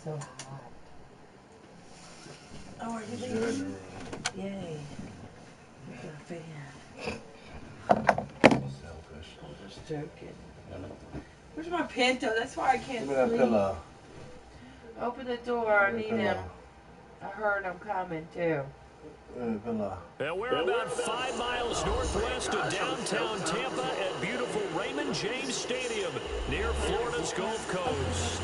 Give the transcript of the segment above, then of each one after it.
so hot. Oh, are you leaving? Yay. Look at the fan. Selfish. I'm just joking. Where's my Pinto? That's why I can't Give me that sleep. pillow. Open the door. I need him. I heard him coming too. And we're about 5 miles northwest of downtown Tampa at beautiful Raymond James Stadium near Florida's Gulf Coast.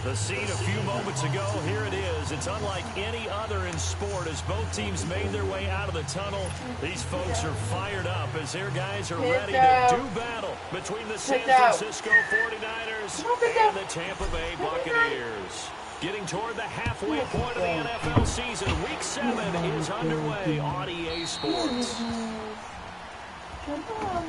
The scene a few moments ago, here it is. It's unlike any other in sport as both teams made their way out of the tunnel. These folks are fired up as their guys are ready to do battle between the San Francisco 49ers and the Tampa Bay Buccaneers. Getting toward the halfway point of the NFL season, Week 7 is underway on EA Sports. Come on.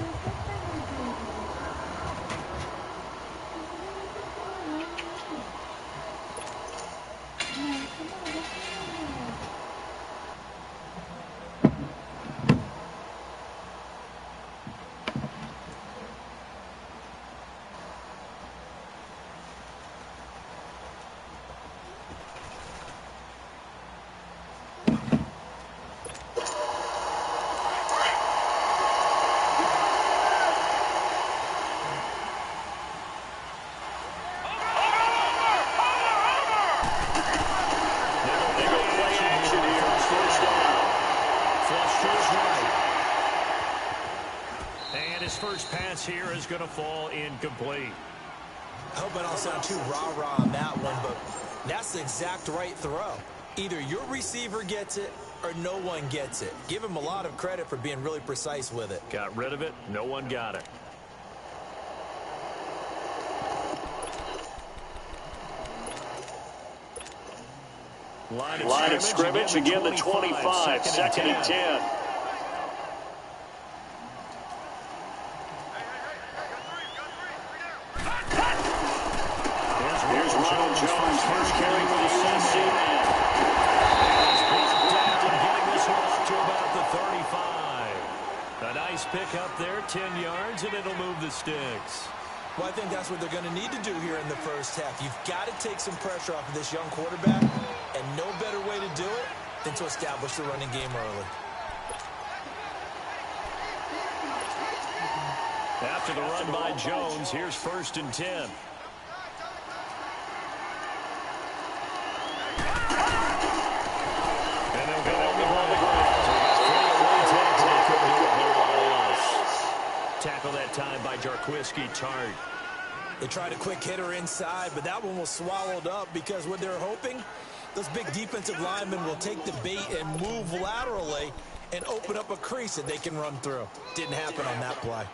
First pass here is going to fall incomplete. I hope I don't sound too rah-rah on that one, but that's the exact right throw. Either your receiver gets it or no one gets it. Give him a lot of credit for being really precise with it. Got rid of it. No one got it. Line of scrimmage again, the 25, second and 10. Jones first carry for the Tennessee man. Getting this one up to about the 35. A nice pickup there, 10 yards, and it'll move the sticks. Well, I think that's what they're going to need to do here in the first half. You've got to take some pressure off of this young quarterback, and no better way to do it than to establish the running game early. After the run by Jones, here's 1st and 10. Tackle that time by Jarquiski Tart. They tried a quick hitter inside, but that one was swallowed up because what they're hoping, those big defensive linemen will take the bait and move laterally and open up a crease that they can run through. Didn't happen on that play.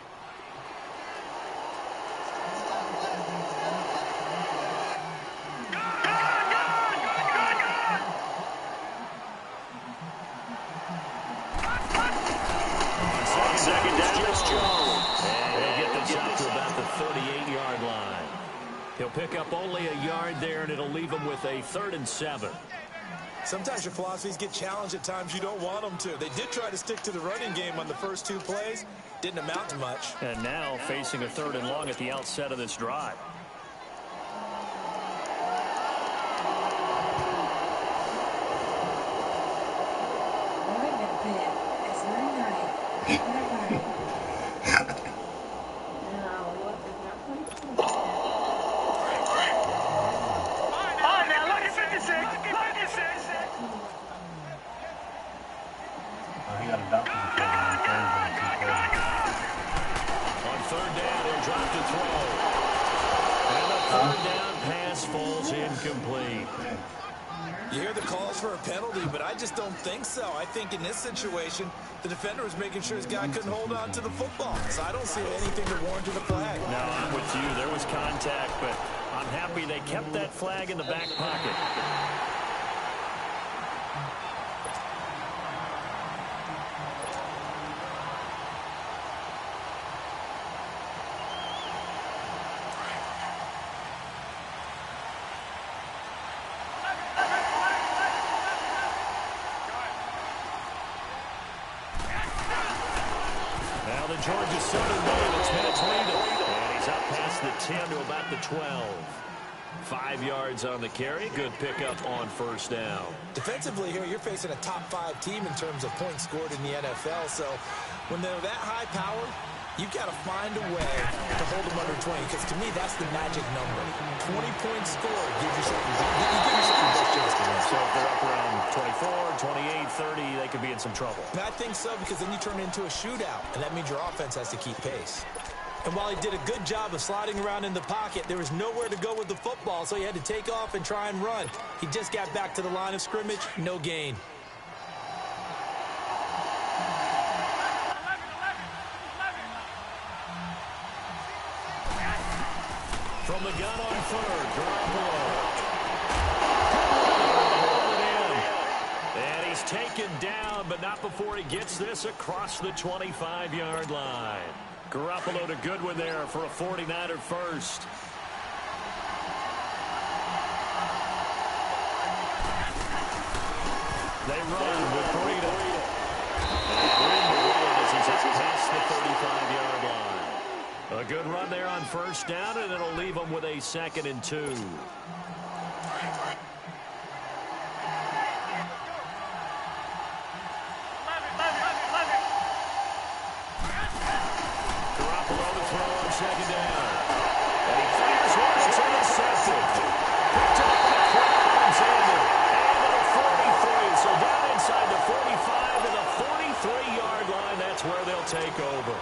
Second down, it's Jones. And he'll get this out to about the 38-yard line. He'll pick up only a yard there, and it'll leave him with a 3rd and 7. Sometimes your philosophies get challenged at times you don't want them to. They did try to stick to the running game on the first 2 plays. Didn't amount to much. And now facing a 3rd and long at the outset of this drive. You hear the calls for a penalty, but I just don't think so. I think in this situation, the defender was making sure his guy couldn't hold on to the football. So I don't see anything to warrant the flag. No, I'm with you. There was contact, but I'm happy they kept that flag in the back pocket. Georgia Southern man, it's Matt Breida. And he's up past the 10 to about the 12. 5 yards on the carry. Good pickup on first down. Defensively here, you're facing a top 5 team in terms of points scored in the NFL. So when they're that high powered, you've got to find a way to hold them under 20, because to me, that's the magic number. 20 points scored gives you something. You give yourself the best chance to win. So if they're up around 24, 28, 30, they could be in some trouble. And I think so, because then you turn it into a shootout, and that means your offense has to keep pace. And while he did a good job of sliding around in the pocket, there was nowhere to go with the football, so he had to take off and try and run. He just got back to the line of scrimmage, no gain. From the gun on third, Garoppolo. And he's taken down, but not before he gets this across the 25-yard line. Garoppolo to Goodwin there for a 49er first. They run with Burrito. And as he's up past the 35-yard line. A good run there on first down, and it'll leave them with a 2nd and 2. Second down. And he fires one. It's intercepted. Picked up by Alexander. And the 43. So down inside the 45 to the 43-yard line. That's where they'll take over.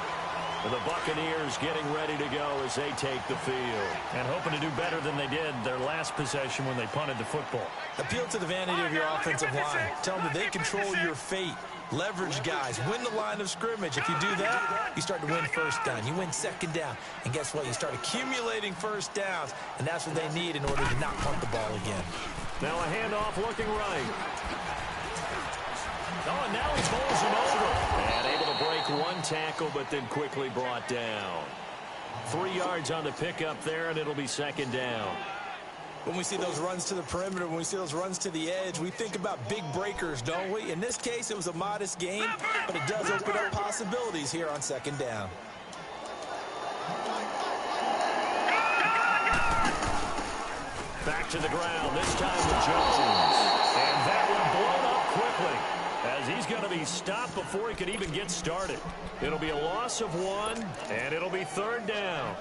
And the Buccaneers getting ready to go as they take the field. And hoping to do better than they did their last possession when they punted the football. Appeal to the vanity of your offensive line. Tell them that they control your fate. Leverage guys. Win the line of scrimmage. If you do that, you start to win first down. You win second down. And guess what? You start accumulating first downs. And that's what they need in order to not punt the ball again. Now a handoff looking right. Oh, and now he bowls him over. And able to break one tackle, but then quickly brought down. 3 yards on the pickup there, and it'll be second down. When we see those runs to the perimeter, when we see those runs to the edge, we think about big breakers, don't we? In this case, it was a modest gain, but it does open up possibilities here on second down. Back to the ground, this time with Jones. And that one blown up quickly, as he's going to be stopped before he could even get started. It'll be a loss of 1, and it'll be third down.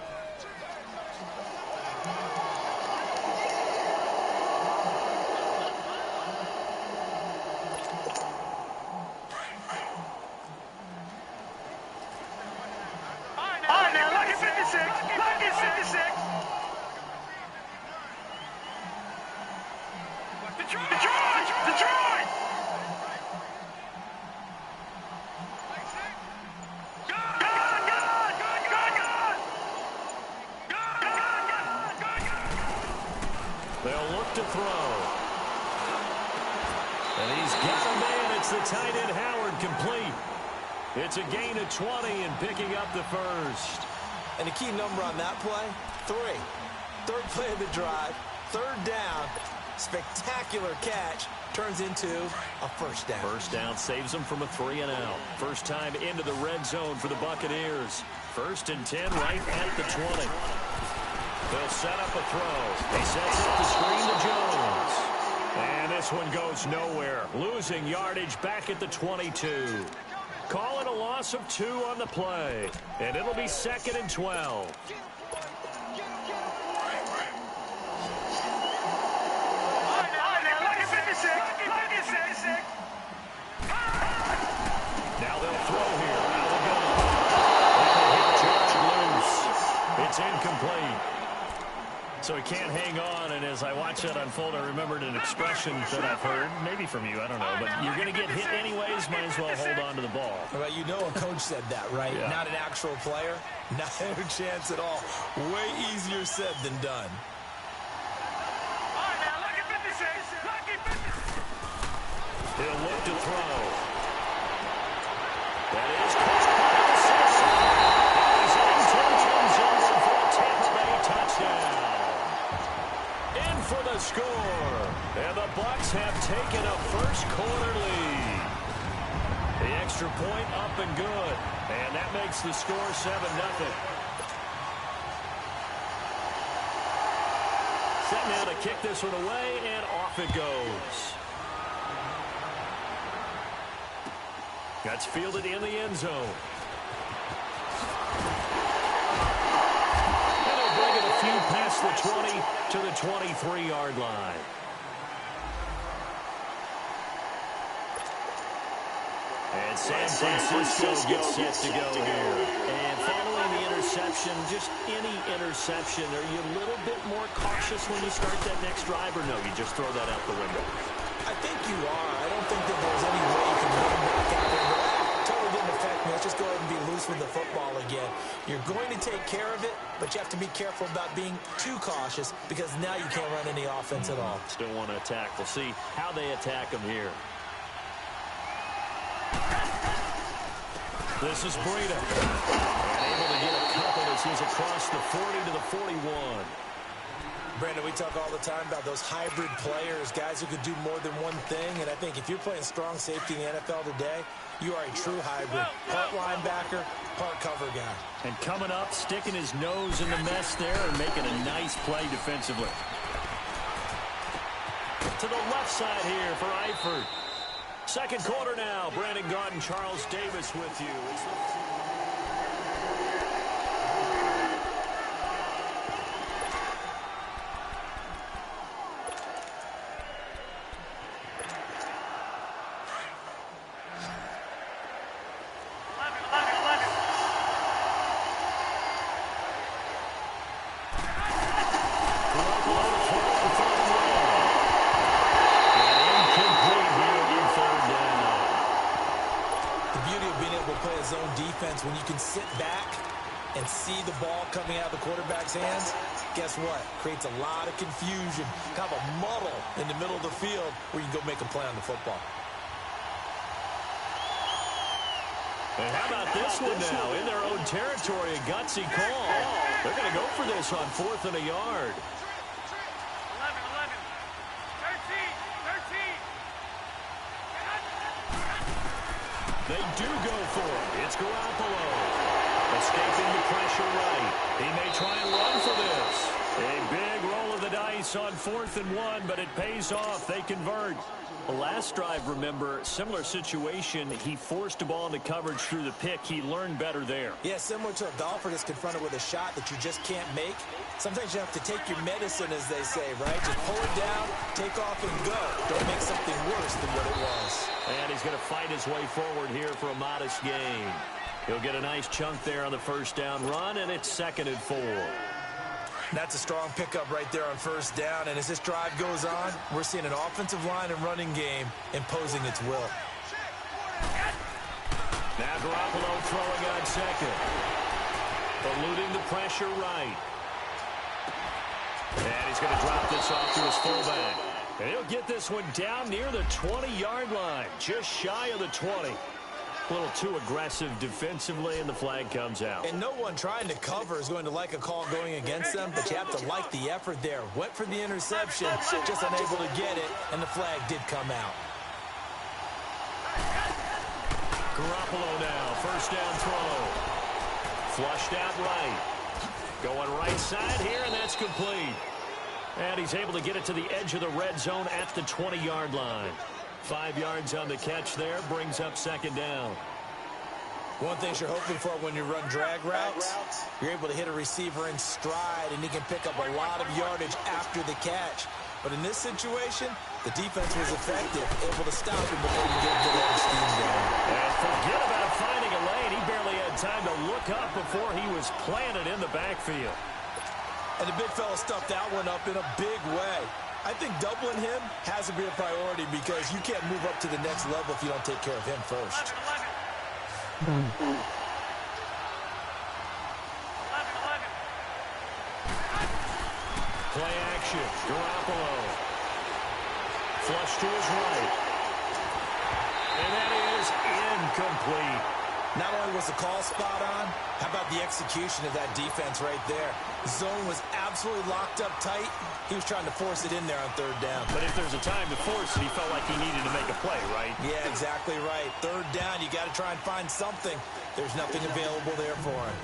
They'll look to throw. And he's got a man. It's the tight end Howard, complete. It's a gain of 20 and picking up the first. And the key number on that play, 3. Third play of the drive, third down, spectacular catch, turns into a first down. First down saves them from a 3-and-out. First time into the red zone for the Buccaneers. 1st and 10 right at the 20. They'll set up a throw. He sets up the screen to Jones. And this one goes nowhere. Losing yardage back at the 22. Call it a loss of 2 on the play. And it'll be 2nd and 12. Now they'll throw here. Out of the gun. Charged loose. It's incomplete. So he can't hang on, and as I watch that unfold, I remembered an expression that I've heard, maybe from you, I don't know, but you're going to get hit anyways, might as well hold on to the ball. Well, you know a coach said that, right? Yeah. Not an actual player. Not a chance at all. Way easier said than done. He'll look to throw. That is caught by the Simpson. He's into the end zone for a Tampa Bay touchdown. In for the score. And the Bucs have taken a first quarter lead. The extra point up and good. And that makes the score 7-0. set now to kick this one away, and off it goes. That's fielded in the end zone. And they'll bring it a few past the 20 to the 23-yard line. And San Francisco gets set to go here. And following the interception, just any interception, are you a little bit more cautious when you start that next drive, or no, you just throw that out the window? I think you are. I don't think that there's any way you can run back out there. But totally didn't affect me. Let's just go ahead and be loose with the football again. You're going to take care of it, but you have to be careful about being too cautious because now you can't run any offense at all. Still want to attack. We'll see how they attack them here. This is Breida. And able to get a couple as he's across the 40 to the 41. Brandon, we talk all the time about those hybrid players, guys who could do more than one thing. And I think if you're playing strong safety in the NFL today, you are a true hybrid. Part linebacker, part cover guy. And coming up, sticking his nose in the mess there and making a nice play defensively. To the left side here for Eifert. Second quarter now. Brandon Gaudin, Charles Davis with you. When you can sit back and see the ball coming out of the quarterback's hands, guess what? Creates a lot of confusion, kind of a muddle in the middle of the field where you can go make a play on the football. And how about this one now? In their own territory, a gutsy call. They're going to go for this on 4th and a yard. 13. They do go for it. It's Garoppolo. Escaping the pressure right. He may try and run for this. A big roll of the dice on 4th and 1, but it pays off. They convert. The last drive, remember, similar situation. He forced a ball into coverage through the pick. He learned better there. Yeah, similar to a golfer that's confronted with a shot that you just can't make. Sometimes you have to take your medicine, as they say, right? Just pull it down, take off, and go. Don't make something worse than what it was. And he's going to fight his way forward here for a modest gain. He'll get a nice chunk there on the first down run, and it's 2nd and 4. That's a strong pickup right there on first down. And as this drive goes on, we're seeing an offensive line and running game imposing its will. Now Garoppolo throwing on 2nd. Eluding the pressure right. And he's going to drop this off to his fullback. And he'll get this one down near the 20-yard line. Just shy of the 20. A little too aggressive defensively, and the flag comes out. And no one trying to cover is going to like a call going against them, but you have to like the effort there. Went for the interception, just unable to get it, and the flag did come out. Garoppolo now, first down throw. Flushed out right. Going right side here, and that's complete. And he's able to get it to the edge of the red zone at the 20-yard line. 5 yards on the catch there, brings up 2nd down. One thing you're hoping for when you run drag routes, you're able to hit a receiver in stride, and he can pick up a lot of yardage after the catch. But in this situation, the defense was effective, able to stop him before he could get that steam going. And forget about finding a lane. He barely had time to look up before he was planted in the backfield. And the big fella stuffed that one up in a big way. I think doubling him has to be a priority because you can't move up to the next level if you don't take care of him first. 11. Play action. Garoppolo. Flush to his right. And that is incomplete. Not only was the call spot on, how about the execution of that defense right there? Zone was absolutely locked up tight. He was trying to force it in there on 3rd down. But if there's a time to force it, he felt like he needed to make a play, right? Yeah, exactly right. 3rd down, you got to try and find something. There's nothing available there for him.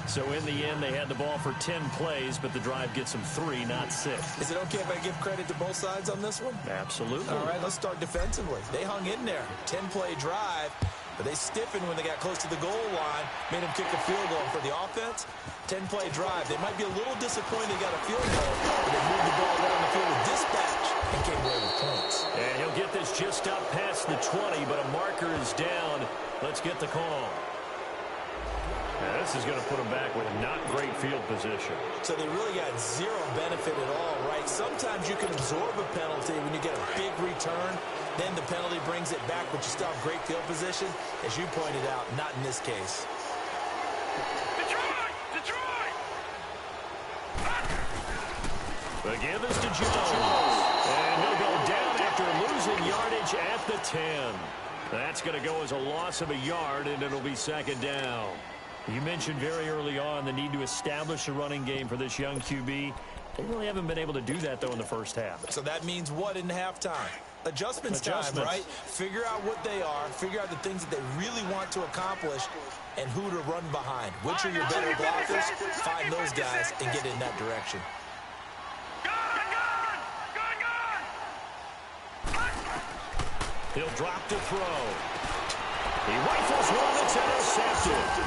So in the end, they had the ball for 10 plays, but the drive gets them 3, not 6. Is it okay if I give credit to both sides on this one? Absolutely. All right, let's start defensively. They hung in there. 10-play drive, but they stiffened when they got close to the goal line, made them kick a field goal. For the offense, 10-play drive. They might be a little disappointed they got a field goal, but they moved the ball around the field with dispatch and came away with points. And he'll get this just up past the 20, but a marker is down. Let's get the call. Now, this is going to put them back with not great field position. So they really got zero benefit at all, right? Sometimes you can absorb a penalty when you get a big return. Then the penalty brings it back, but you still have great field position. As you pointed out, not in this case. Detroit! The give is to Jones. And he'll go down after losing yardage at the 10. That's going to go as a loss of a yard, and it'll be second down. You mentioned very early on the need to establish a running game for this young QB. They really haven't been able to do that, though, in the first half. So that means what in halftime? Adjustments time, right? Figure out what they are, figure out the things that they really want to accomplish, and who to run behind. Which are your better blockers? Find those guys and get in that direction. He'll drop to throw. He rifles one that's intercepted.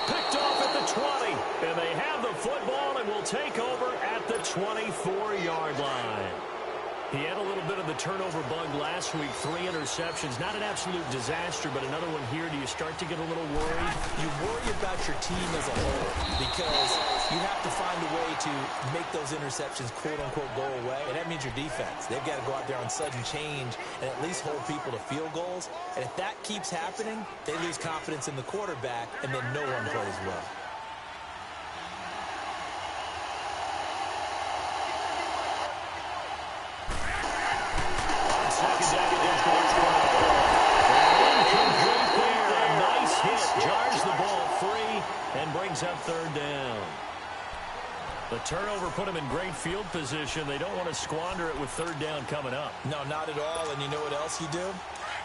Picked off at the 20, and they have the football and will take over at the 24-yard line. He had a little bit of the turnover bug last week, 3 interceptions. Not an absolute disaster, but another one here. Do you start to get a little worried? You worry about your team as a whole because you have to find a way to make those interceptions, quote-unquote, go away, and that means your defense. They've got to go out there on sudden change and at least hold people to field goals. And if that keeps happening, they lose confidence in the quarterback, and then no one plays well. Jars the ball free and brings up third down. The turnover put them in great field position. They don't want to squander it with third down coming up. No, not at all. And you know what else you do?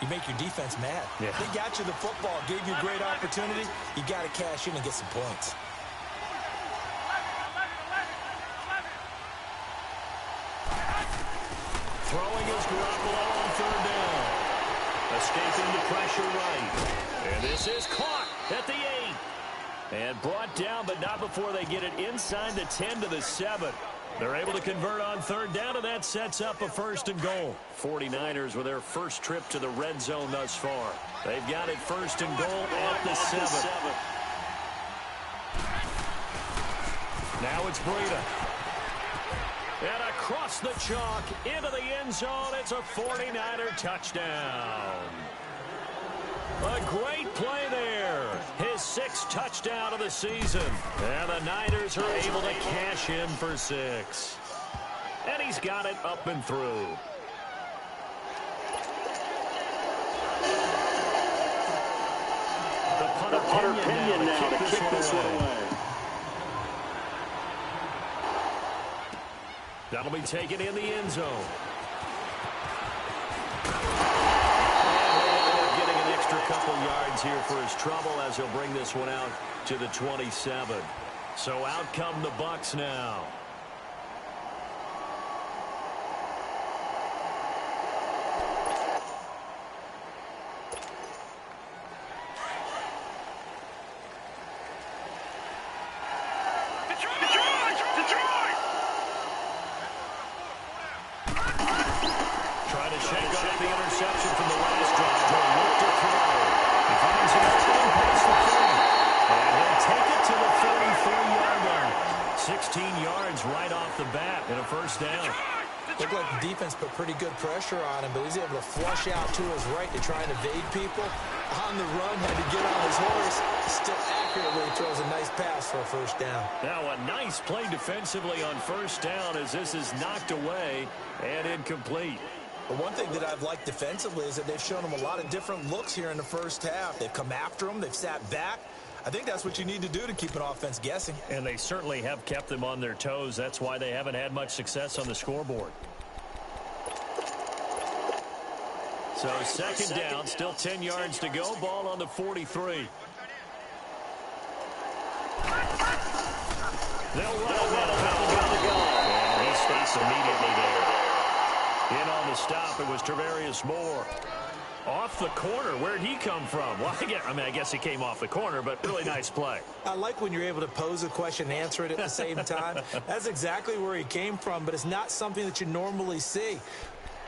You make your defense mad. Yeah. They got you the football, gave you a great opportunity. You got to cash in and get some points. Throwing is Garoppolo on third down. Escaping the pressure right. And this is caught at the 8. And brought down, but not before they get it inside the 10 to the 7. They're able to convert on third down, and that sets up a first and goal. 49ers with their first trip to the red zone thus far. They've got it first and goal at the 7. Now it's Breida. And across the chalk into the end zone. It's a 49er touchdown. A great play there. His 6th touchdown of the season. And the Niners are able to cash in for 6. And he's got it up and through. The punter Pinion now to kick this one away. That'll be taken in the end zone. Couple yards here for his trouble as he'll bring this one out to the 27. So out come the Bucs now. Detroit! Trying to shake off the interception from the last drive. He'll look to throw. He finds an opening past the 30. And he'll take it to the 33-yard line. 16 yards right off the bat and a first down. Looked like the defense put pretty good pressure on him, but he's able to flush out to his right to try and evade people. On the run, had to get on his horse. Still accurately throws a nice pass for a first down. Now a nice play defensively on first down as this is knocked away and incomplete. But one thing that I've liked defensively is that they've shown him a lot of different looks here in the first half. They've come after him. They've sat back. I think that's what you need to do to keep an offense guessing. And they certainly have kept them on their toes. That's why they haven't had much success on the scoreboard. So second down, still 10 yards to go. Ball on the 43. They'll run it now. And he stops immediately there. In on the stop, it was Tarvarius Moore. Off the corner, where'd he come from? Well, I guess he came off the corner, but really nice play. I like when you're able to pose a question and answer it at the same time. That's exactly where he came from, but it's not something that you normally see.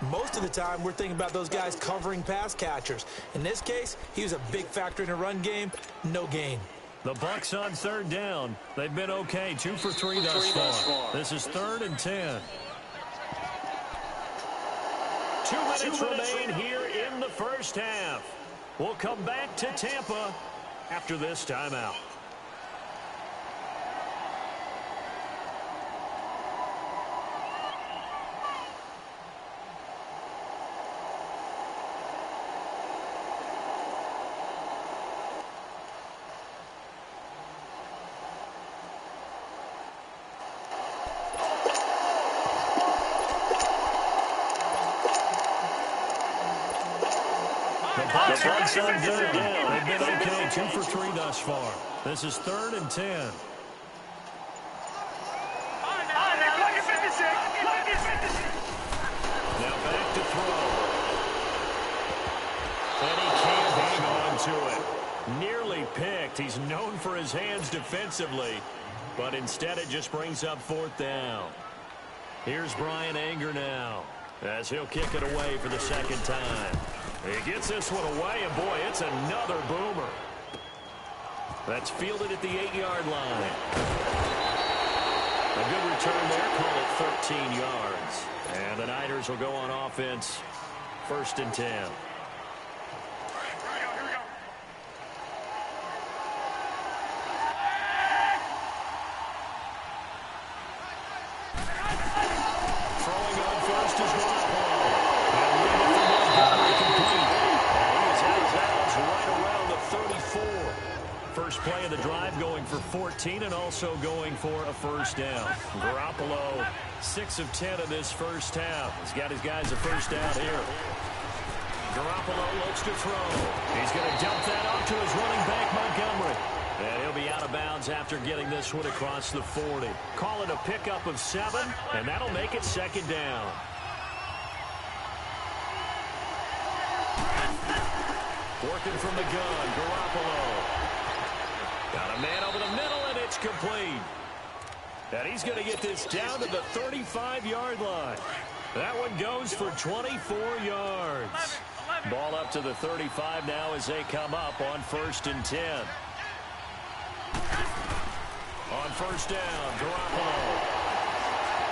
Most of the time, we're thinking about those guys covering pass catchers. In this case, he was a big factor in the run game. No gain. The Bucks on third down. They've been okay, 2 for 3 thus far. This is 3rd and 10. 2 minutes remain here in the first half. We'll come back to Tampa after this timeout. Bucks on third down. They've been okay, 2 for 3 thus far. This is 3rd and 10. Now back to throw. And he can't hang on to it. Nearly picked. He's known for his hands defensively, but instead it just brings up 4th down. Here's Brian Anger now, as he'll kick it away for the second time. He gets this one away, and boy, it's another boomer. That's fielded at the 8-yard line. A good return there, call it 13 yards. And the Niners will go on offense, 1st and 10. Play of the drive, going for 14 and also going for a first down. Garoppolo, 6 of 10 in this first half. He's got his guys a first down here. Garoppolo looks to throw. He's going to dump that off to his running back, Montgomery. And he'll be out of bounds after getting this one across the 40. Call it a pickup of 7, and that'll make it 2nd down. Working from the gun, Garoppolo. Got a man over the middle, and it's complete. And he's going to get this down to the 35-yard line. That one goes for 24 yards. Ball up to the 35 now as they come up on 1st and 10. On 1st down, Garoppolo.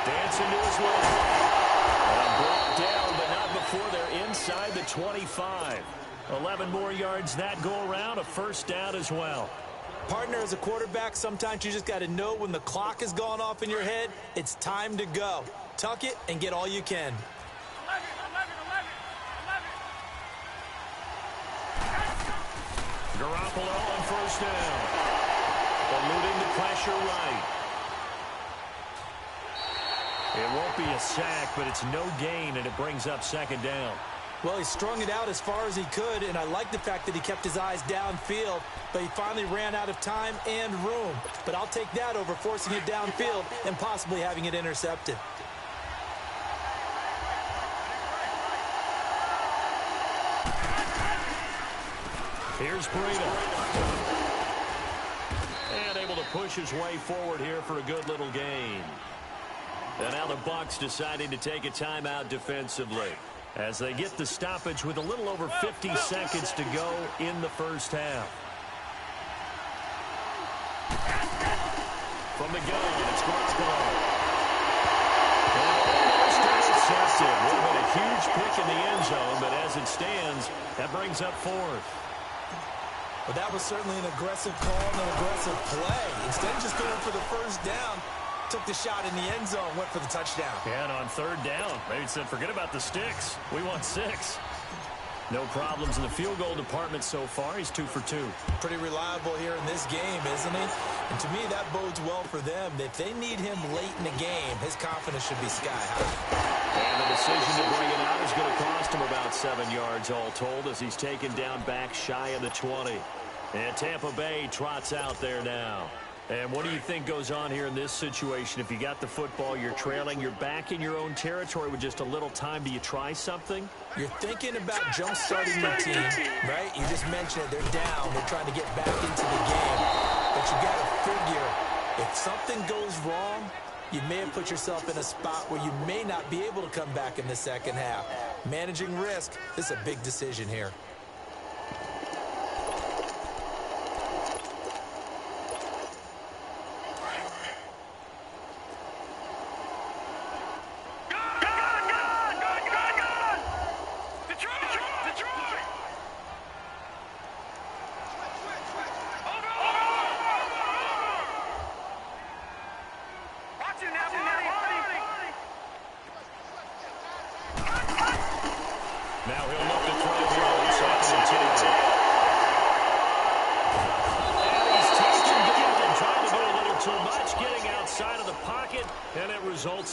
Dancing to his left. And brought down, but not before they're inside the 25. 11 more yards that go around, a first down as well. Partner, as a quarterback, sometimes you just got to know when the clock has gone off in your head, it's time to go. Tuck it and get all you can. Garoppolo on 1st down. Eluding the pressure right. It won't be a sack, but it's no gain, and it brings up 2nd down. Well, he strung it out as far as he could, and I like the fact that he kept his eyes downfield, but he finally ran out of time and room. But I'll take that over forcing it downfield and possibly having it intercepted. Here's Breida. And able to push his way forward here for a good little gain. And now the Bucks deciding to take a timeout defensively, as they get the stoppage with a little over 50 seconds to go in the first half. From the gun, it's Garoppolo. Almost intercepted. Would have been a huge pick in the end zone, but as it stands, that brings up 4th. Well, that was certainly an aggressive call and an aggressive play. Instead of just going for the first down, took the shot in the end zone, went for the touchdown. And on 3rd down, maybe said, forget about the sticks. We want 6. No problems in the field goal department so far. He's 2 for 2. Pretty reliable here in this game, isn't he? And to me, that bodes well for them. If they need him late in the game, his confidence should be sky high. And the decision to bring it out is going to cost him about 7 yards all told, as he's taken down back shy of the 20. And Tampa Bay trots out there now. And what do you think goes on here in this situation? If you got the football, you're trailing, you're back in your own territory with just a little time. Do you try something? You're thinking about jump-starting your team, right? You just mentioned it. They're down. They're trying to get back into the game. But you got to figure, if something goes wrong, you may have put yourself in a spot where you may not be able to come back in the second half. Managing risk, this is a big decision here.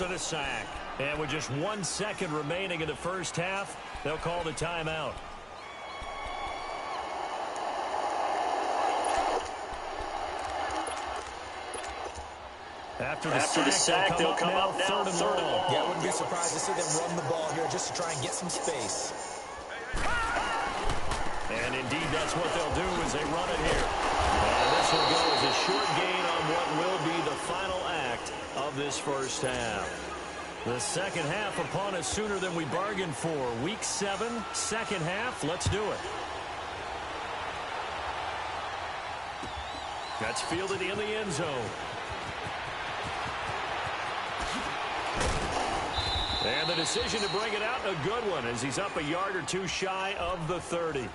In a sack. And with just 1 second remaining in the first half, they'll call the timeout. After the sack, they'll come up now third and long. Yeah, I wouldn't be surprised to see them run the ball here just to try and get some space. And indeed, that's what they'll do as they run it here. And this will go as a short gain on what will be the final act of this first half. The second half upon us sooner than we bargained for. Week 7, second half. Let's do it. That's fielded in the end zone. And the decision to bring it out, a good one, as he's up a yard or two shy of the 30.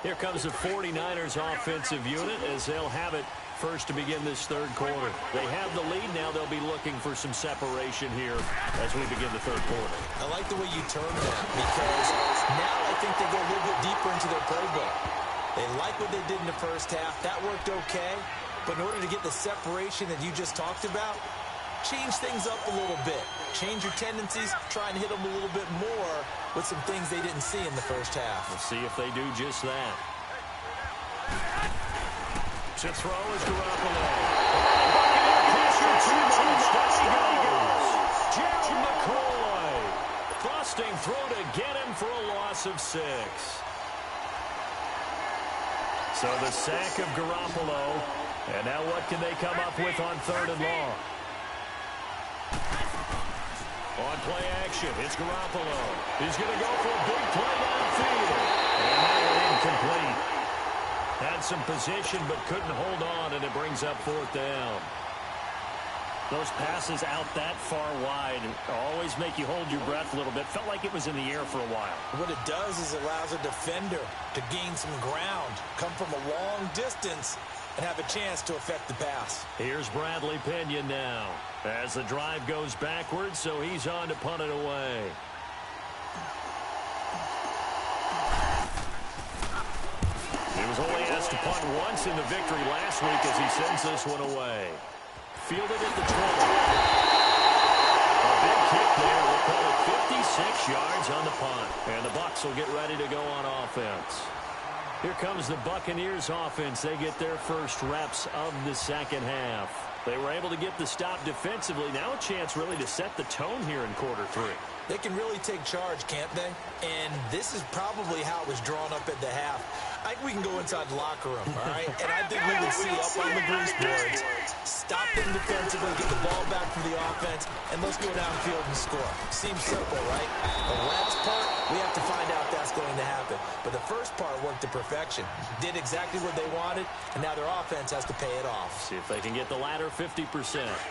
Here comes the 49ers offensive unit as they'll have it first to begin this third quarter. They have the lead. Now they'll be looking for some separation here as we begin the third quarter. I like the way you term that because now I think they go a little bit deeper into their playbook. They like what they did in the first half. That worked okay. But in order to get the separation that you just talked about, change things up a little bit. Change your tendencies. Try and hit them a little bit more with some things they didn't see in the first half. We'll see if they do just that. To throw is Garoppolo. Gerald McCoy. Busting throw to get him for a loss of 6. So the sack of Garoppolo. And now what can they come up with on third and long? On play action, it's Garoppolo. He's going to go for a big play downfield. And that one incomplete. Had some position but couldn't hold on, and it brings up fourth down. Those passes out that far wide always make you hold your breath a little bit. Felt like it was in the air for a while. What it does is it allows a defender to gain some ground, come from a long distance, and have a chance to affect the pass. Here's Bradley Pinion now as the drive goes backwards, so he's on to punt it away. He was only asked to punt once in the victory last week as he sends this one away. Fielded at the 20. A big kick there. We'll call it 56 yards on the punt. And the Bucs will get ready to go on offense. Here comes the Buccaneers offense. They get their first reps of the second half. They were able to get the stop defensively. Now a chance really to set the tone here in quarter 3. They can really take charge, can't they? And this is probably how it was drawn up at the half. I think we can go inside the locker room, all right? And I think we would see up on the grease boards, stop them defensively, get the ball back from the offense, and let's go downfield and score. Seems simple, right? The last part, we have to find out if that's going to happen. But the first part worked to perfection. Did exactly what they wanted, and now their offense has to pay it off. See if they can get the latter 50%.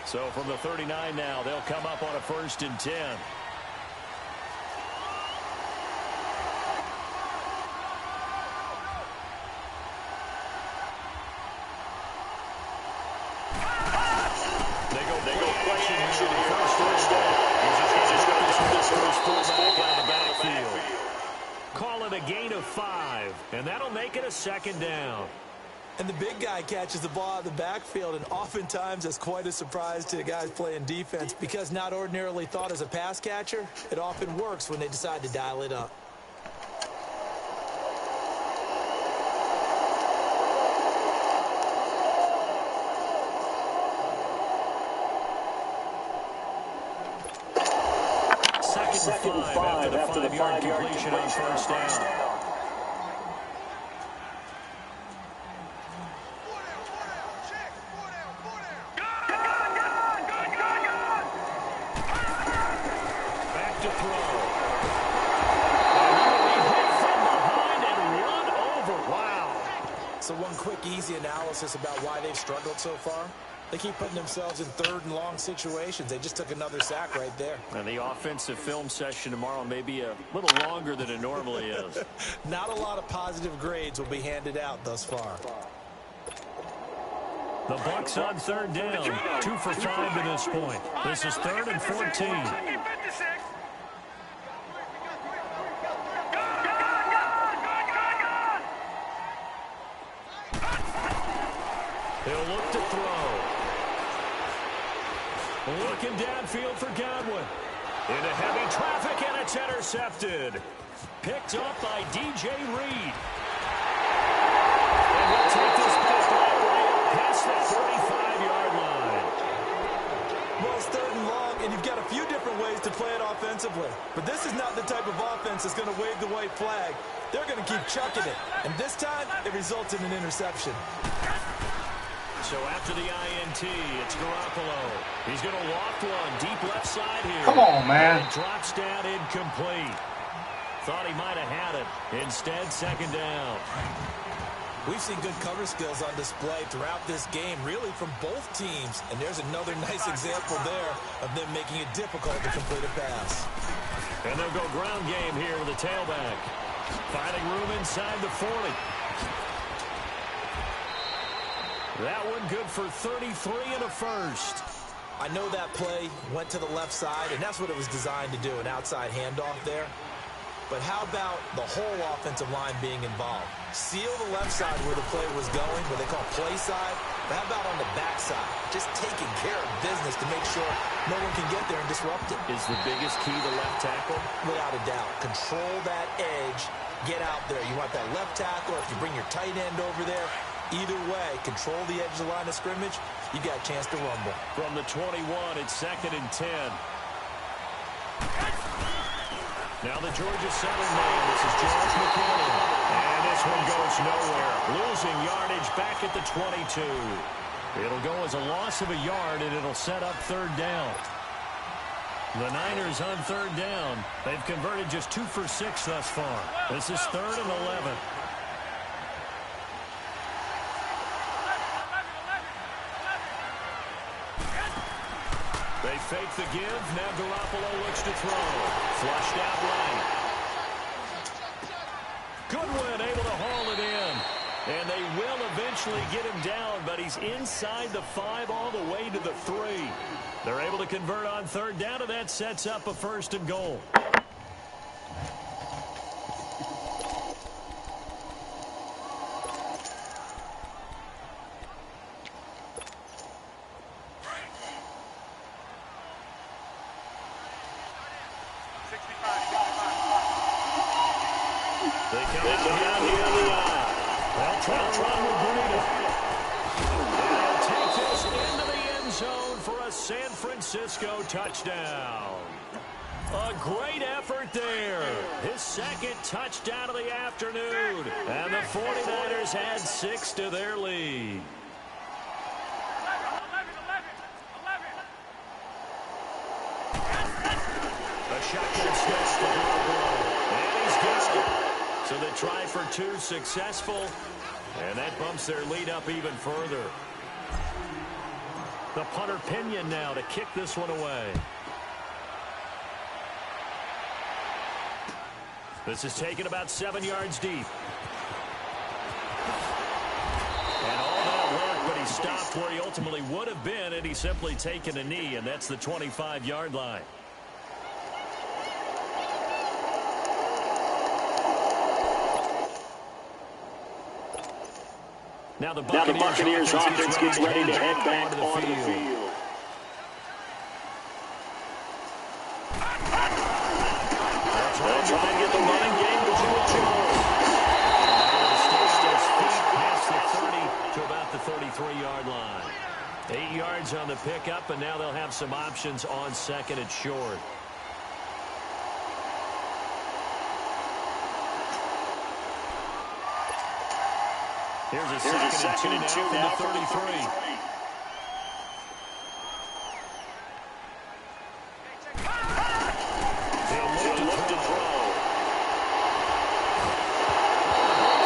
So from the 39 now, they'll come up on a 1st and 10. A gain of 5, and that'll make it a 2nd down. And the big guy catches the ball out of the backfield, and oftentimes that's quite a surprise to the guys playing defense because not ordinarily thought as a pass catcher, it often works when they decide to dial it up. 2nd and 5 after the 5-yard completion on first down. So one quick, easy analysis about why they've struggled so far. They keep putting themselves in 3rd and long situations. They just took another sack right there. And the offensive film session tomorrow may be a little longer than it normally is. Not a lot of positive grades will be handed out thus far. The Bucs on 3rd down. 2 for 5 to this point. This is 3rd and 14. He'll look to throw. Looking downfield for Godwin. Into heavy traffic, and it's intercepted. Picked up by DJ Reed. And he'll take this back right away past the 45-yard line. Well, it's 3rd and long, and you've got a few different ways to play it offensively. But this is not the type of offense that's going to wave the white flag. They're going to keep chucking it. And this time, it results in an interception. So after the INT, it's Garoppolo. He's going to loft one deep left side here. Come on, man. And drops down incomplete. Thought he might have had it. Instead, 2nd down. We've seen good cover skills on display throughout this game, really from both teams. And there's another nice example there of them making it difficult to complete a pass. And they'll go ground game here with the tailback. Finding room inside the 40. That one good for 33 and a first. I know that play went to the left side, and that's what it was designed to do, an outside handoff there. But how about the whole offensive line being involved? Seal the left side where the play was going, what they call play side. But how about on the back side? Just taking care of business to make sure no one can get there and disrupt it. Is the biggest key the left tackle? Without a doubt. Control that edge. Get out there. You want that left tackle, or if you bring your tight end over there, either way, control the edge of the line of scrimmage, you got a chance to rumble. From the 21, it's 2nd and 10. Now the Georgia Southern man, this is George McKinnon. And this one goes nowhere. Losing yardage back at the 22. It'll go as a loss of a yard, and it'll set up 3rd down. The Niners on 3rd down. They've converted just 2 for 6 thus far. This is 3rd and 11. They fake the give. Now Garoppolo looks to throw. Flushed out right. Goodwin able to haul it in. And they will eventually get him down, but he's inside the 5 all the way to the 3. They're able to convert on 3rd down, and that sets up a 1st and goal. They come out here on the eye. They'll try to run with Breida. And they'll take this into the end zone for a San Francisco touchdown. A great effort there. His 2nd touchdown of the afternoon. And the 49ers add 6 to their lead. A shotgun snap for Garoppolo. And he's got it. So they try for 2 successful, and that bumps their lead up even further. The punter Pinion now to kick this one away. This is taken about 7 yards deep. And all that work, but he stopped where he ultimately would have been, and he's simply taken a knee, and that's the 25-yard line. Now the Buccaneers offense gets ready to head back onto the field. They'll try and get the running game going. His feet past the 30 to about the 33-yard line. 8 yards on the pickup, and now they'll have some options on 2nd and short. Here's a second and two now from the 33. He'll look to throw.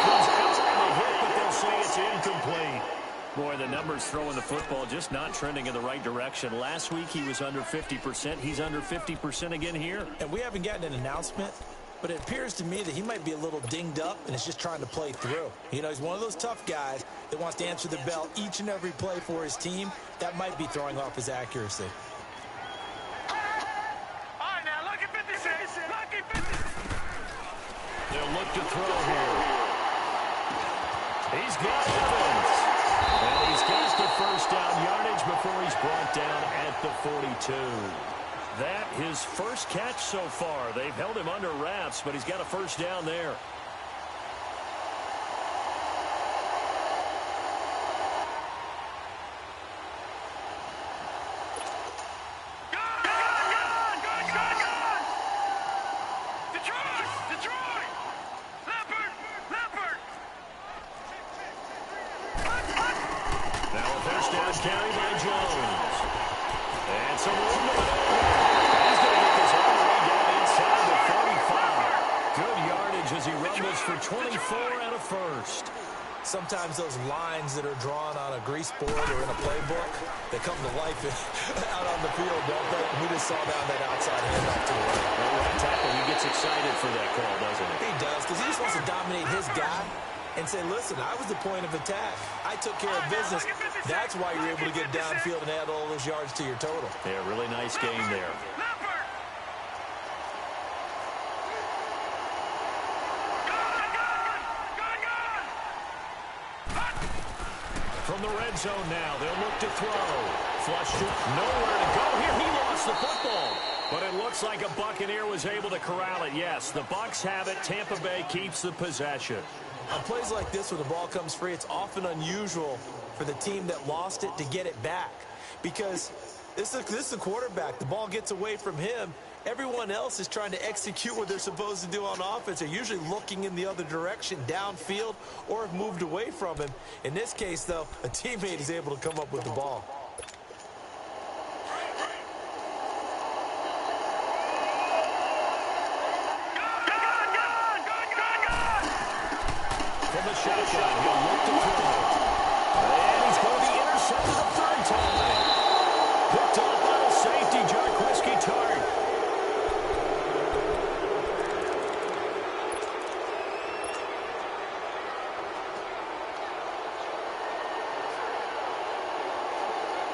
Comes out on the hit, but they'll say it's incomplete. Boy, the numbers throwing the football just not trending in the right direction. Last week he was under 50%. He's under 50% again here. And we haven't gotten an announcement, but it appears to me that he might be a little dinged up and is just trying to play through. You know, he's one of those tough guys that wants to answer the bell each and every play for his team. That might be throwing off his accuracy. All right, now look at 56. Look at 56. They'll look to throw here. He's got Evans. And he's got the first down yardage before he's brought down at the 42. That his first catch so far. They've held him under wraps, but he's got a first down there. Carry by Jones. And some room to go. He's going to get this all the way down inside the 45. Good yardage as he rumbles for 24 and a first. Sometimes those lines that are drawn on a grease board or in a playbook, they come to life out on the field, don't they? We just saw down that outside handoff to the right. Well, right tackle, he gets excited for that call, doesn't he? He does, because he just wants to dominate his guy and say, listen, I was the point of attack. I took care of business. That's why you're able to get downfield and add all those yards to your total. Yeah, really nice game there. From the red zone now, they'll look to throw. Flushed it, nowhere to go here. He lost the football. But it looks like a Buccaneer was able to corral it. Yes, the Bucs have it. Tampa Bay keeps the possession. On plays like this where the ball comes free, it's often unusual for the team that lost it to get it back. Because this is a quarterback. The ball gets away from him. Everyone else is trying to execute what they're supposed to do on offense. They're usually looking in the other direction, downfield, or have moved away from him. In this case, though, a teammate is able to come up with the ball. From the shotgun, he'll look to throw. And he's going to be intercepted a third time. Picked up by the safety, Jarquiski Tartt.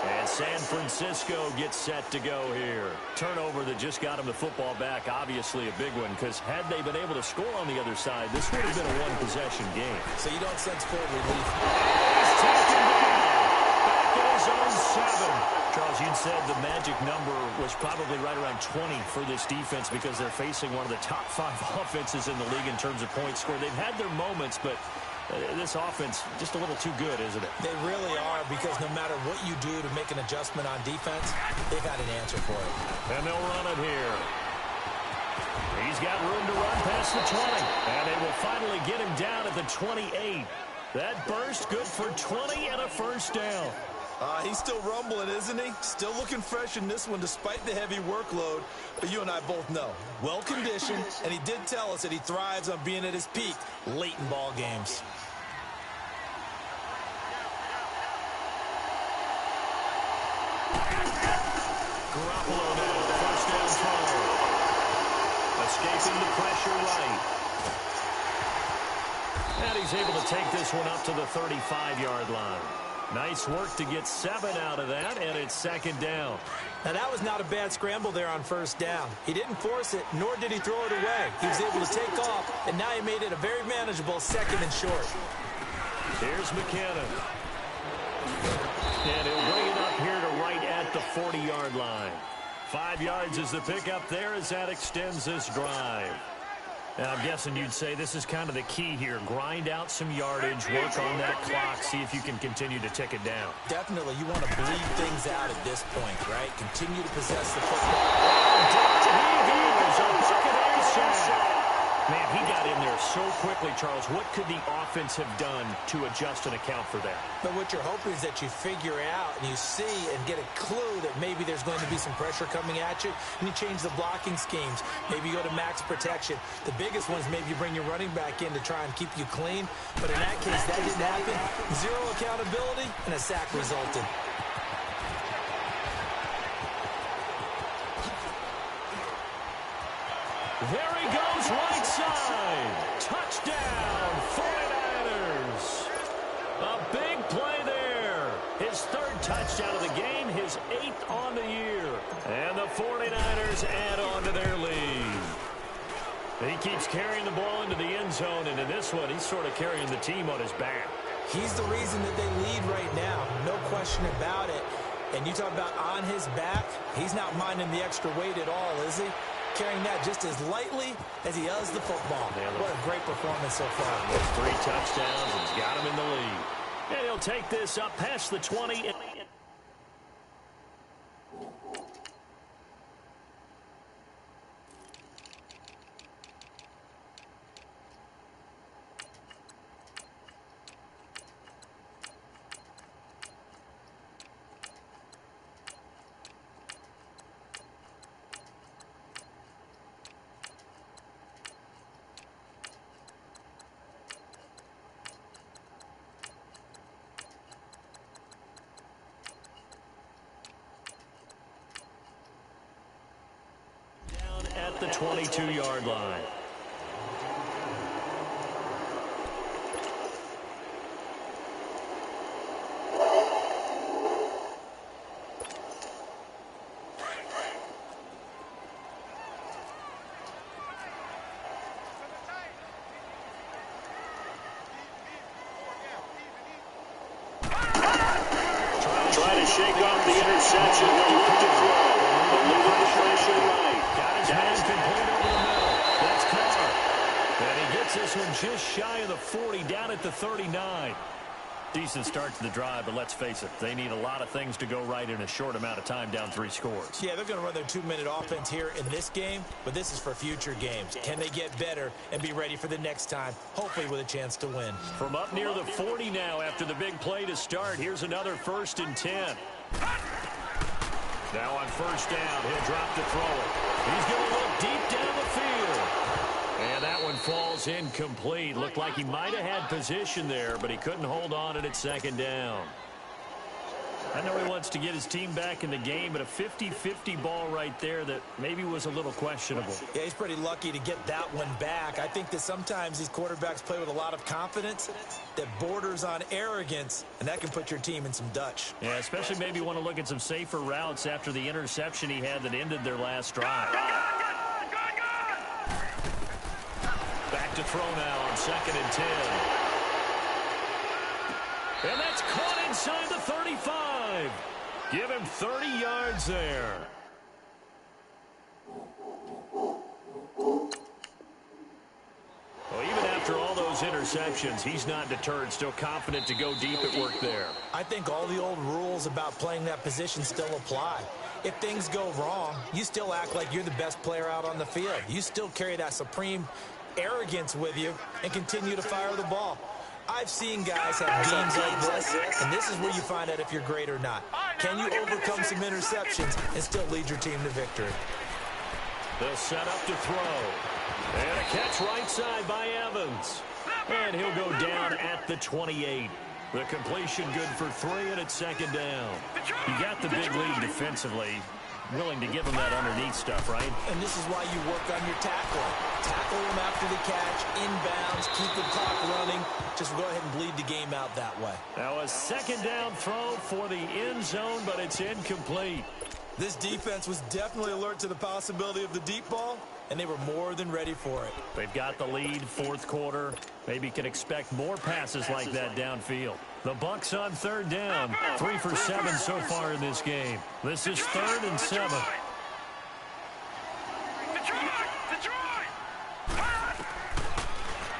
And San Francisco gets set to go here. Turnover that just got him the football back, obviously a big one, because had they been able to score on the other side, this would have been a one-possession game. So you don't sense full relief. He's taken down. Back in his own 7. Charles, you'd said the magic number was probably right around 20 for this defense because they're facing one of the top 5 offenses in the league in terms of points scored. They've had their moments, but this offense just a little too good, isn't it? They really are, because no matter what you do to make an adjustment on defense, they've got an answer for it. And they'll run it here. He's got room to run past the 20. And they will finally get him down at the 28. That burst good for 20 and a first down. He's still rumbling, isn't he? Still looking fresh in this one despite the heavy workload. But you and I both know, well-conditioned, and he did tell us that he thrives on being at his peak late in ball games. Garoppolo now, first down throw. Escaping the pressure right. And he's able to take this one up to the 35-yard line. Nice work to get 7 out of that, and it's second down. Now, that was not a bad scramble there on first down. He didn't force it, nor did he throw it away. He was able to take off, and now he made it a very manageable second and short. Here's McKinnon. And he'll bring it up here to right at the 40-yard line. 5 yards is the pickup there as that extends this drive. Now, I'm guessing you'd say this is kind of the key here. Grind out some yardage, work on that clock, see if you can continue to tick it down. Definitely, you want to bleed things out at this point, right? Continue to possess the football. Down he goes, a Buccaneers sack. Man, he got in there so quickly, Charles. What could the offense have done to adjust and account for that? But what you're hoping is that you figure out and you see and get a clue that maybe there's going to be some pressure coming at you, and you change the blocking schemes. Maybe you go to max protection. The biggest one is maybe you bring your running back in to try and keep you clean. But in that case, that didn't happen. Zero accountability, and a sack resulted. There he goes, right side. Touchdown, 49ers. A big play there. His third touchdown of the game, his 8th on the year. And the 49ers add on to their lead. He keeps carrying the ball into the end zone, and in this one, he's sort of carrying the team on his back. He's the reason that they lead right now, no question about it. And you talk about on his back, he's not minding the extra weight at all, is he? Carrying that just as lightly as he does the football. What a great performance so far. With 3 touchdowns, he's got him in the lead. And he'll take this up past the 20. At the 22-yard line. Trying to shake off the interception. He'll look to throw. But moving the pressure right. Got his man complete over the middle. That's Carr. And he gets this one just shy of the 40, down at the 39. Decent start to the drive, but let's face it, they need a lot of things to go right in a short amount of time, down 3 scores. Yeah, they're going to run their 2-minute offense here in this game, but this is for future games. Can they get better and be ready for the next time, hopefully with a chance to win? From up near the 40 now after the big play to start, here's another 1st and 10. Now on 1st down, he'll drop to throw it. He's going to look deep down the field. And that one falls incomplete. Looked like he might have had position there, but he couldn't hold on at 2nd down. I know he wants to get his team back in the game, but a 50-50 ball right there that maybe was a little questionable. Yeah, he's pretty lucky to get that one back. I think that sometimes these quarterbacks play with a lot of confidence that borders on arrogance, and that can put your team in some Dutch. Yeah, especially maybe want to look at some safer routes after the interception he had that ended their last drive. Back to throw now on 2nd and 10. And that's caught inside the 35. Give him 30 yards there. Well, even after all those interceptions, he's not deterred, still confident to go deep at work there. I think all the old rules about playing that position still apply. If things go wrong, you still act like you're the best player out on the field. You still carry that supreme arrogance with you and continue to fire the ball. I've seen guys have games like this, and this is where you find out if you're great or not. Can you overcome some interceptions and still lead your team to victory? They'll set up to throw. And a catch right side by Evans. And he'll go down at the 28. The completion good for 3, and it's 2nd down. You got the big lead defensively. Willing to give him that underneath stuff, right? And this is why you work on your tackling. Tackle him after the catch, inbounds, keep the clock running. Just go ahead and bleed the game out that way. Now a 2nd down throw for the end zone, but it's incomplete. This defense was definitely alert to the possibility of the deep ball, and they were more than ready for it. They've got the lead, 4th quarter. Maybe can expect more passes like that downfield. The Bucs on 3rd down. 3 for 7 so far in this game. This is 3rd and 7.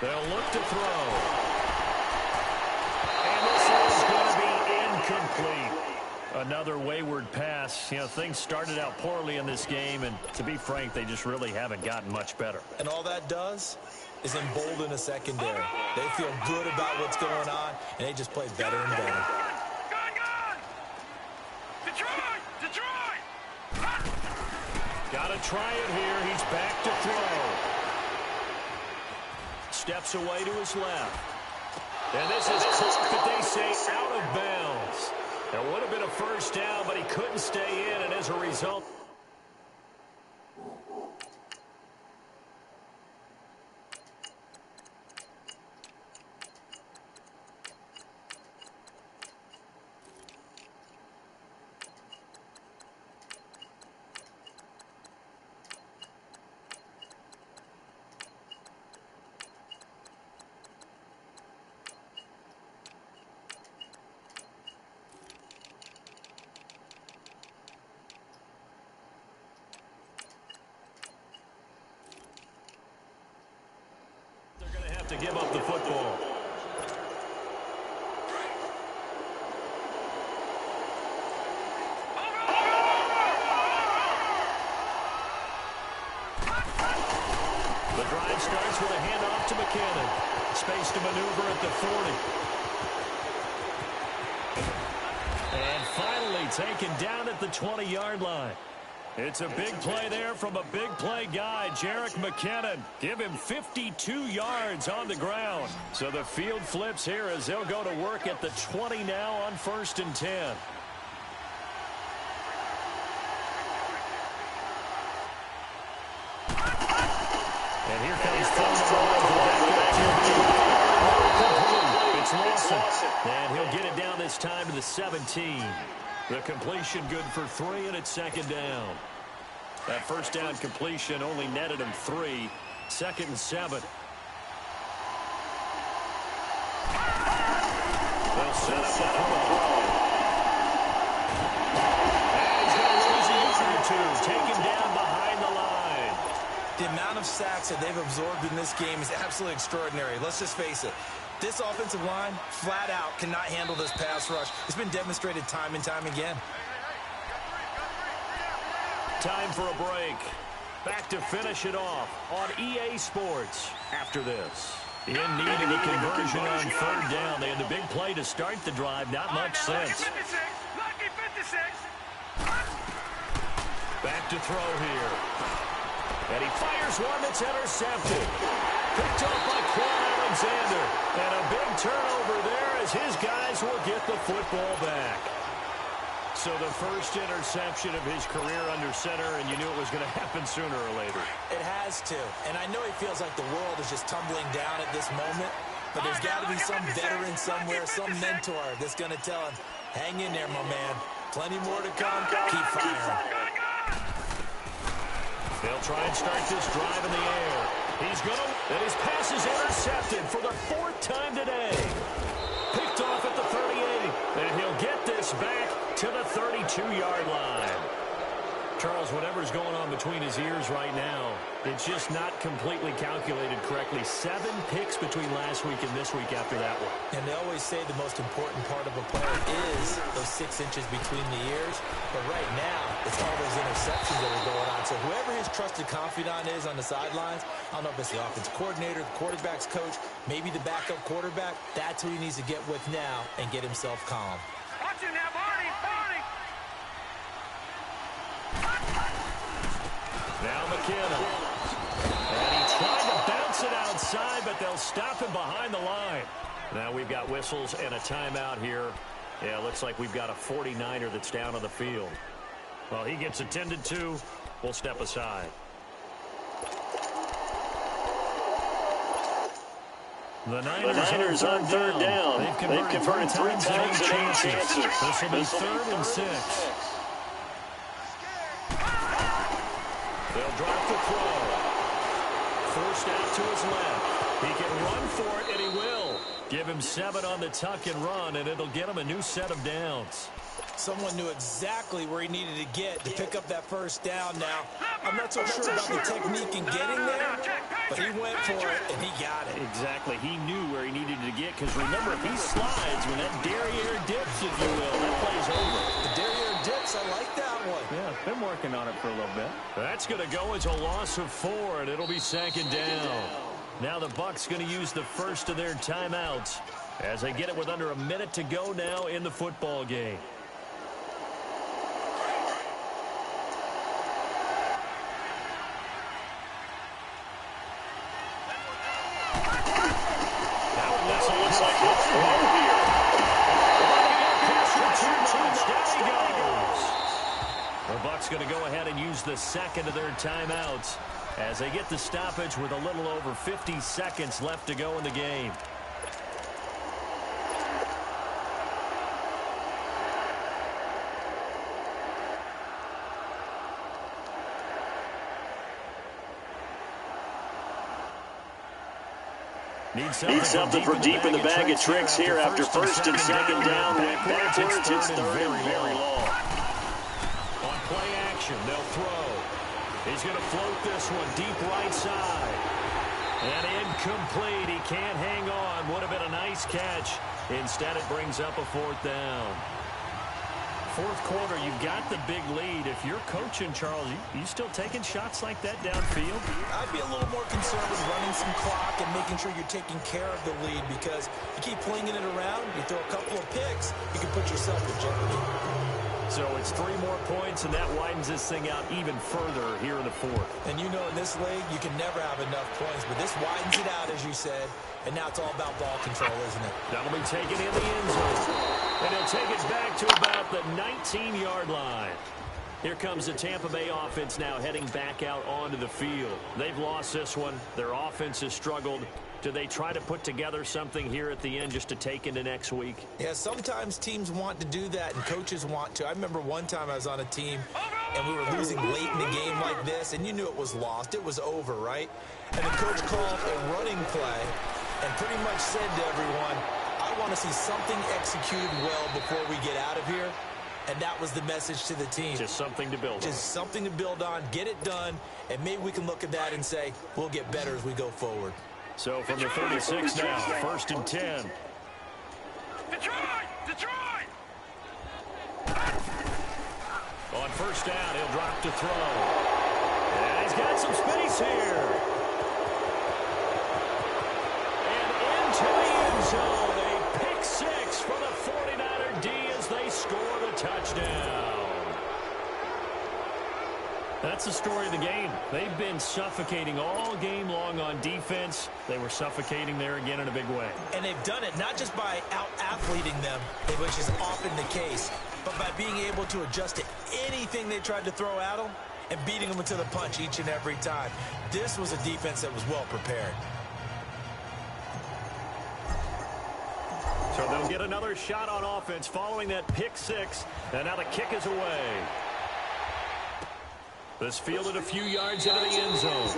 They'll look to throw. And this is going to be incomplete. Another wayward pass. You know, things started out poorly in this game, and to be frank, they just really haven't gotten much better. And all that does is embolden a secondary. They feel good about what's going on, and they just play better and better. Got to try it here. He's back to throw. Steps away to his left. And this is caught, but they say out of bounds. That would have been a first down, but he couldn't stay in, and as a result... to give up the football. The drive starts with a handoff to McKinnon. Space to maneuver at the 40. And finally taken down at the 20-yard line. It's a big play there from a big play guy, Jerick McKinnon. Give him 52 yards on the ground. So the field flips here as they'll go to work at the 20 now on 1st and 10. And here comes It's Lawson. And he'll get it down this time to the 17. The completion good for 3, and it's 2nd down. That first down completion only netted him 3. 2nd and 7. They'll set up the throw. And he's going to lose a yard or 2. Taken down behind the line. The amount of sacks that they've absorbed in this game is absolutely extraordinary. Let's just face it. This offensive line, flat out, cannot handle this pass rush. It's been demonstrated time and time again. Time for a break. Back to finish it off on EA Sports after this. In need of a conversion on 3rd down. They had the big play to start the drive. Not much sense. Back to throw here. And he fires one that's intercepted. Picked up by Quan Alexander. And a big turnover there as his guys will get the football back. So the first interception of his career under center, and you knew it was going to happen sooner or later. It has to. And I know he feels like the world is just tumbling down at this moment, but there's got to be some veteran somewhere, some mentor that's going to tell him, hang in there, my man. Plenty more to come. Keep firing. They'll try and start this drive in the air. He's going to, and his pass is intercepted for the 4th time today. Picked off at the 38, and he'll get this back to the 32-yard line. Charles, whatever's going on between his ears right now, it's just not completely calculated correctly. 7 picks between last week and this week after that one. And they always say the most important part of a player is those 6 inches between the ears. But right now, it's all those interceptions that are going on. So whoever his trusted confidant is on the sidelines, I don't know if it's the offensive coordinator, the quarterback's coach, maybe the backup quarterback, that's who he needs to get with now and get himself calm. Watch him now, Barney. Now McKinnon. And he tried to bounce it outside, but they'll stop him behind the line. Now we've got whistles and a timeout here. Yeah, looks like we've got a 49er that's down on the field. Well, he gets attended to. We'll step aside. The Niners on 3rd down. They've converted 3 times and 8 chances. This will be 3rd and 6. They'll drop the throw. Forced out to his left. He can run for it, and he will. Give him 7 on the tuck and run, and it'll get him a new set of downs. Someone knew exactly where he needed to get to pick up that first down now. I'm not so sure about the technique in getting there, but he went for it, and he got it. Exactly. He knew where he needed to get, because remember, if he slides, when that derriere dips, if you will, that play's over. The derriere working on it for a little bit. That's going to go as a loss of 4, and it'll be 2nd down. Now the Bucs going to use the first of their timeouts as they get it with under a minute to go now in the football game. Looks like he'll throw here. The Bucs going to go ahead and use the second of their timeouts as they get the stoppage with a little over 50 seconds left to go in the game. Need something for deep in the bag of tricks here after first and second down. Went backwards. It's third and very long. On play action, they'll throw. He's going to float this one deep right side. And incomplete. He can't hang on. Would have been a nice catch. Instead, it brings up a 4th down. 4th quarter, you've got the big lead. If you're coaching, Charles, you still taking shots like that downfield? I'd be a little more concerned with running some clock and making sure you're taking care of the lead, because you keep flinging it around, you throw a couple of picks, you can put yourself in jeopardy. So it's 3 more points, and that widens this thing out even further here in the 4th. And you know, in this league, you can never have enough points, but this widens it out, as you said, and now it's all about ball control, isn't it? That'll be taken in the end zone. And he'll take it back to about the 19-yard line. Here comes the Tampa Bay offense now heading back out onto the field. They've lost this one. Their offense has struggled. Do they try to put together something here at the end just to take into next week? Yeah, sometimes teams want to do that and coaches want to. I remember one time I was on a team and we were losing late in the game like this, and you knew it was lost. It was over, right? And the coach called a running play and pretty much said to everyone, I want to see something executed well before we get out of here. And that was the message to the team. Just something to build on. Just something to build on, get it done, and maybe we can look at that and say, we'll get better as we go forward. So from the 36 now, 1st and 10. Detroit! On 1st down, he'll drop to throw. And he's got some space here. And into the end zone. A pick 6 for the 49er D as they score the touchdown. That's the story of the game. They've been suffocating all game long on defense. They were suffocating there again in a big way. And they've done it not just by out-athleting them, which is often the case, but by being able to adjust to anything they tried to throw at them and beating them to the punch each and every time. This was a defense that was well prepared. So they'll get another shot on offense following that pick 6, and now the kick is away. This fielded a few yards into the end zone.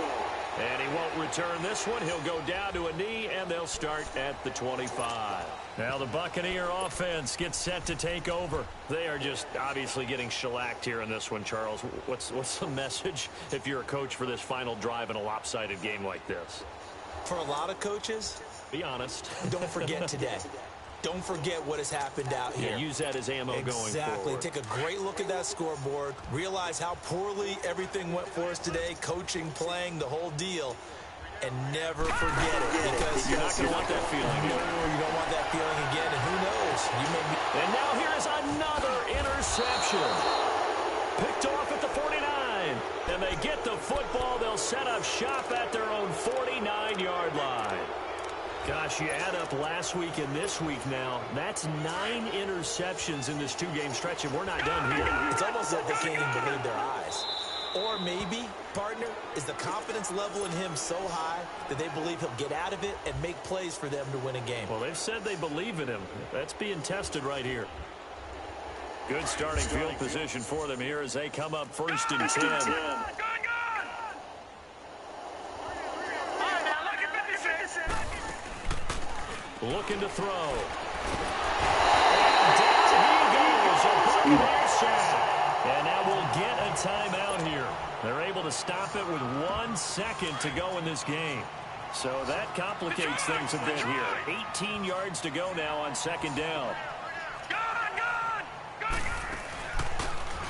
And he won't return this one. He'll go down to a knee, and they'll start at the 25. Now the Buccaneer offense gets set to take over. They are just obviously getting shellacked here in this one, Charles. What's the message if you're a coach for this final drive in a lopsided game like this? For a lot of coaches, be honest. Don't forget today. Don't forget what has happened out here. Yeah, use that as ammo going forward. Exactly. Take a great look at that scoreboard. Realize how poorly everything went for us today. Coaching, playing, the whole deal. And never forget it. Because you're not going to want that feeling. No, you don't want that feeling again. And who knows? You may be. And now here is another interception. Picked off at the 49. And they get the football. They'll set up shop at their own 49-yard line. Gosh, you add up last week and this week now, that's 9 interceptions in this 2-game stretch, and we're not done here. It's almost like they can't even believe their eyes. Or maybe, partner, is the confidence level in him so high that they believe he'll get out of it and make plays for them to win a game. Well, they've said they believe in him. That's being tested right here. Good starting field position for them here as they come up 1st and 10. Looking to throw. And down he goes. A Buccaneer sack. And now we'll get a timeout here. They're able to stop it with 1 second to go in this game. So that complicates things a bit here. 18 yards to go now on 2nd down.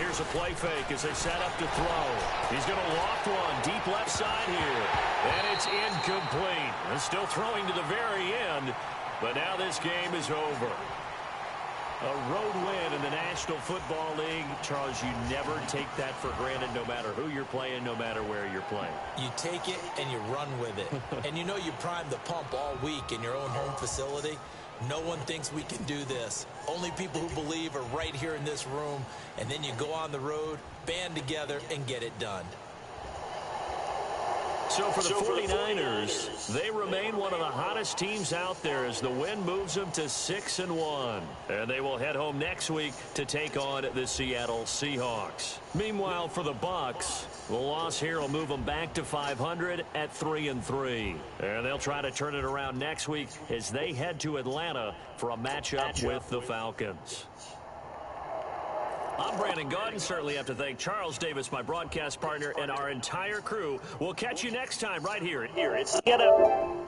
Here's a play fake as they set up to throw. He's going to loft one deep left side here. And it's incomplete. And still throwing to the very end. But now this game is over. A road win in the National Football League. Charles, you never take that for granted no matter who you're playing, no matter where you're playing. You take it and you run with it. And you know you primed the pump all week in your own home facility. No one thinks we can do this. Only people who believe are right here in this room. And then you go on the road, band together, and get it done. So for the 49ers, they remain one of the hottest teams out there as the win moves them to 6-1. And they will head home next week to take on the Seattle Seahawks. Meanwhile, for the Bucs, the loss here will move them back to 500 at 3-3. And they'll try to turn it around next week as they head to Atlanta for a matchup with the Falcons. I'm Brandon Gaudin. Certainly have to thank Charles Davis, my broadcast partner, and our entire crew. We'll catch you next time right here. It's Get Up.